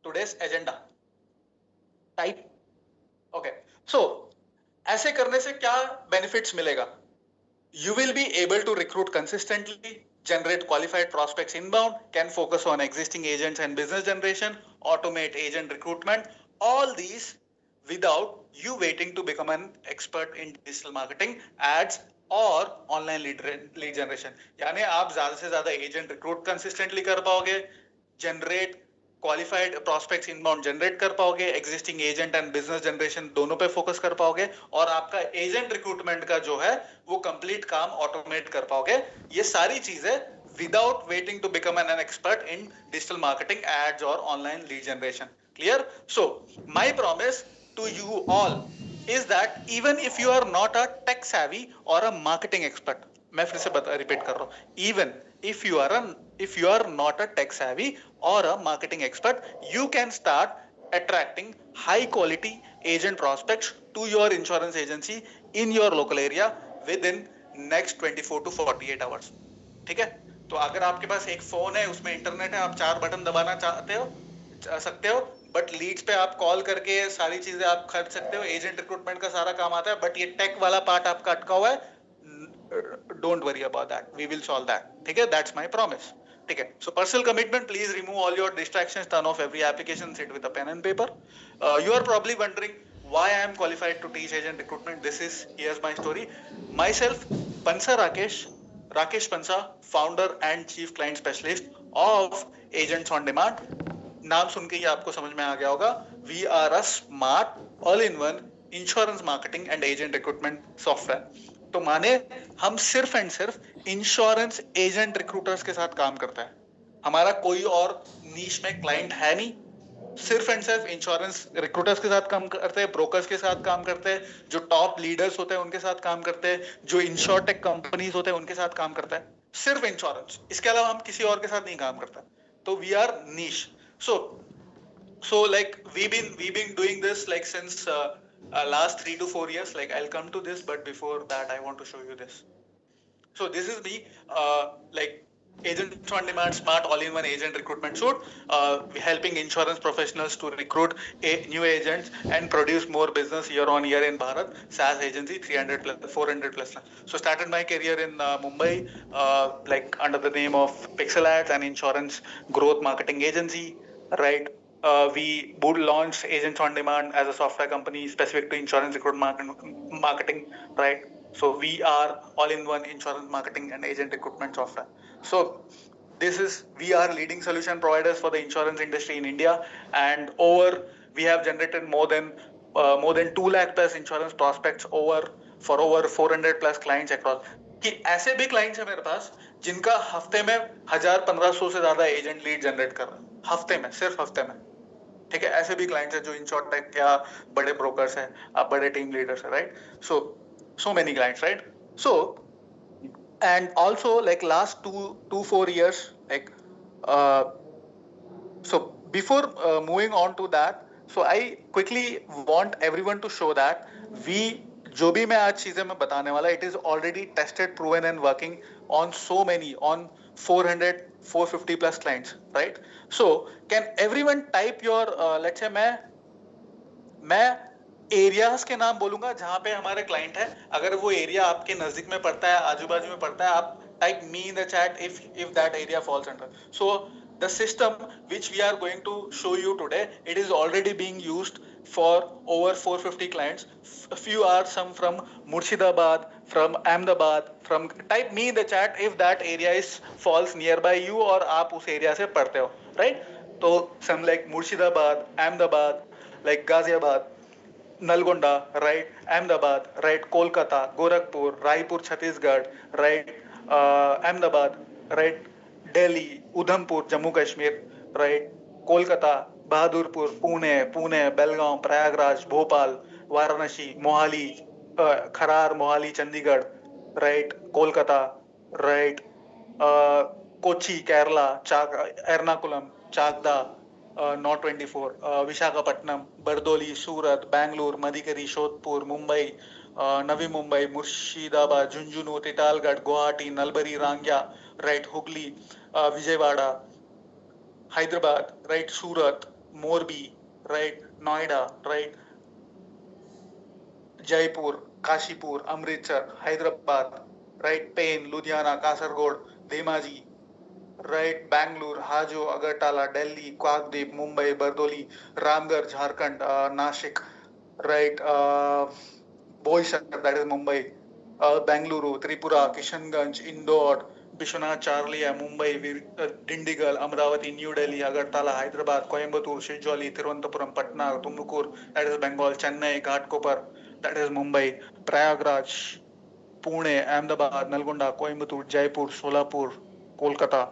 today's agenda. Type. Okay. So ऐसे करने से क्या benefits मिलेगा? You will be able to recruit consistently, generate qualified prospects inbound, can focus on existing agents and business generation, automate agent recruitment, all these without you waiting to become an expert in digital marketing, ads और online lead generation. यानी आप ज़्यादा से ज़्यादा agent recruit consistently कर पाओगे, generate qualified prospects inbound generate कर पाओगे, existing agent and business generation दोनों पे फोकस कर पाओगे और आपका एजेंट रिक्रूटमेंट का जो है वो कंप्लीट काम ऑटोमेट कर पाओगे. ये सारी चीजें without waiting to become an expert in digital marketing, ads और online lead generation. Clear? So my promise to you all is that even if you are not a tech savvy or a marketing expert, मैं फिर से repeat कर रहा हूँ, even if you are not a tech savvy or a marketing expert, you can start attracting high quality agent prospects to your insurance agency in your local area within next 24 to 48 hours. ठीक है? तो अगर आपके पास एक phone है, उसमें internet है, आप 4 बटन दबाना सकते हो, बट लीड्स पे आप कॉल करके सारी चीजें आप कर सकते हो, एजेंट रिक्रूटमेंट का सारा काम आता है, बट ये टेक वाला पार्ट आपका अटका हुआ है. Don't worry about that, we will solve that. ठीक है? That's my promise. ठीक है? So personal commitment, please remove all your distractions, turn off every application, sit with a pen and paper. You are probably wondering why I am qualified to teach agent recruitment. Here's my story. Myself, Pansa Rakesh Pansa, founder and chief client specialist of Agents on Demand. नाम सुन के ही आपको समझ में आ गया होगा. We are a smart all-in-one insurance marketing and agent recruitment software. तो माने हम सिर्फ एंड सिर्फ इंश्योरेंस एजेंट रिक्रूटर्स के साथ काम करता है. हमारा कोई और नीश में क्लाइंट है नहीं. सिर्फ एंड सिर्फ इंश्योरेंस रिक्रूटर्स के साथ काम करते हैं, ब्रोकर्स के साथ काम करते हैं, जो टॉप लीडर्स होते हैं उनके साथ काम करते हैं, जो इंश्योरटेक कंपनीज होते हैं उनके साथ काम करता है. सिर्फ इंश्योरेंस, इसके अलावा हम किसी और के साथ नहीं काम करता. तो we are niche. So like we've been doing this like since last 3 to 4 years. Like I'll come to this, but before that I want to show you this. So this is me, like Agents on Demand smart all-in-one agent recruitment suite, helping insurance professionals to recruit new agents and produce more business year on year in Bharat. SaaS agency, 300 plus, 400 plus. So started my career in Mumbai, like under the name of Pixel Ads, an insurance growth marketing agency, right? We launched Agents on Demand as a software company specific to insurance recruitment marketing, right? So we are all-in-one insurance marketing and agent recruitment software. So we are leading solution providers for the insurance industry in India, and we have generated more than 2 lakh plus insurance prospects for over 400 plus clients across. कि ऐसे भी clients है मेरे पास जिनका हफ्ते में 1000-1500 से ज्यादा एजेंट लीड जनरेट कर रहा है. हफ्ते में, सिर्फ हफ्ते में. ठीक है? ऐसे भी क्लाइंट्स है जो इंश्योरटेक या बड़े ब्रोकर्स हैं, आप बड़े टीम लीडर्स हैं, right? So many clients, right? So and also like last 4 years, like so before moving on to that, so I quickly want everyone to show that जो भी मैं आज चीजें मैं बताने वाला, it is already tested, proven and working on so many, on 450 plus clients, right? So can everyone type your let's say मैं areas के नाम बोलूंगा जहां पे हमारे क्लाइंट है. अगर वो एरिया आपके नजदीक में पड़ता है, आजू बाजू में पड़ता है, आप type me in the chat if that area falls under. So the system which we are going to show you today, it is already being used for over 450 clients. Few are some from Murshidabad, from Ahmedabad, from type me in the chat if that area falls nearby you और आप उस area से पढ़ते हो, right? तो some like Murshidabad, Ahmedabad, like Ghaziabad, Nalgonda, right? Ahmedabad, right? Kolkata, Gorakhpur, Raipur, Chhattisgarh, right? Ahmedabad, right? Delhi, Udhampur, Jammu Kashmir, right? Kolkata, Bahadurpur, Pune, Belgaum, Prayagraj, Bhopal, Varanasi, Mohali, Kharar, Mohali, Chandigarh, right? Kolkata, right? Kochi, Kerala, Ernakulam, Chakda, North 24, Visakhapatnam, Bardoli, Surat, Bangalore, Madikeri, Shodhpur, Mumbai, Navi Mumbai, Murshidabad, Junjunu, Titalgarh, Guwahati, Nalbari, Rangya, right? Hooghly, Vijayawada, Hyderabad, right? Surat, Morbi, right? Noida, right? Jaipur, Kashipur, Amritsar, Hyderabad, right? Pain, Ludhiana, Kasargod, Dhemaji, right? Bangalore, Hajo, Agartala, Delhi, Kwakdeep, Mumbai, Bardoli, Ramgarh, Jharkhand, Nashik, right? Boisar, that is Mumbai, Bangalore, Tripura, Kishanganj, Indore, Bishwanath, Charlia, Mumbai, Dindigal, Amravati, New Delhi, Agartala, Hyderabad, Coimbatore, Shijoli, Thiruvananthapuram, Patna, Tumkur, that is Bengal, Chennai, Ghatkopar, that is Mumbai, Prayagraj, Pune, Ahmedabad, Nalgonda, Coimbatore, Jaipur, Solapur, Kolkata,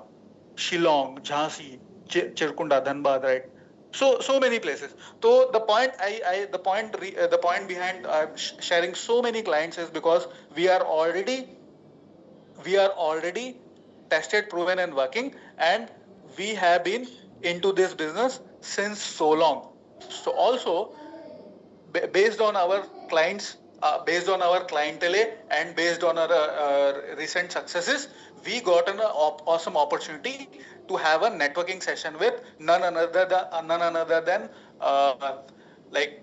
Shillong, Jhansi, Chirkunda, Dhanbad, right? So many places. So the point behind sharing so many clients is because we are already we are already tested, proven, and working, and we have been into this business since so long. So also based on our clients, based on our clientele, and based on our recent successes, we got an awesome opportunity to have a networking session with none another than uh, like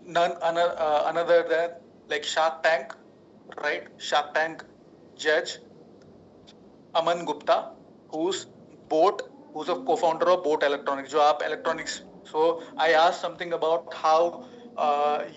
another than like Shark Tank, right? Shark Tank judge Aman Gupta, who's Boat, who's a co-founder of Boat Electronics, जो आप electronics. So I asked something about how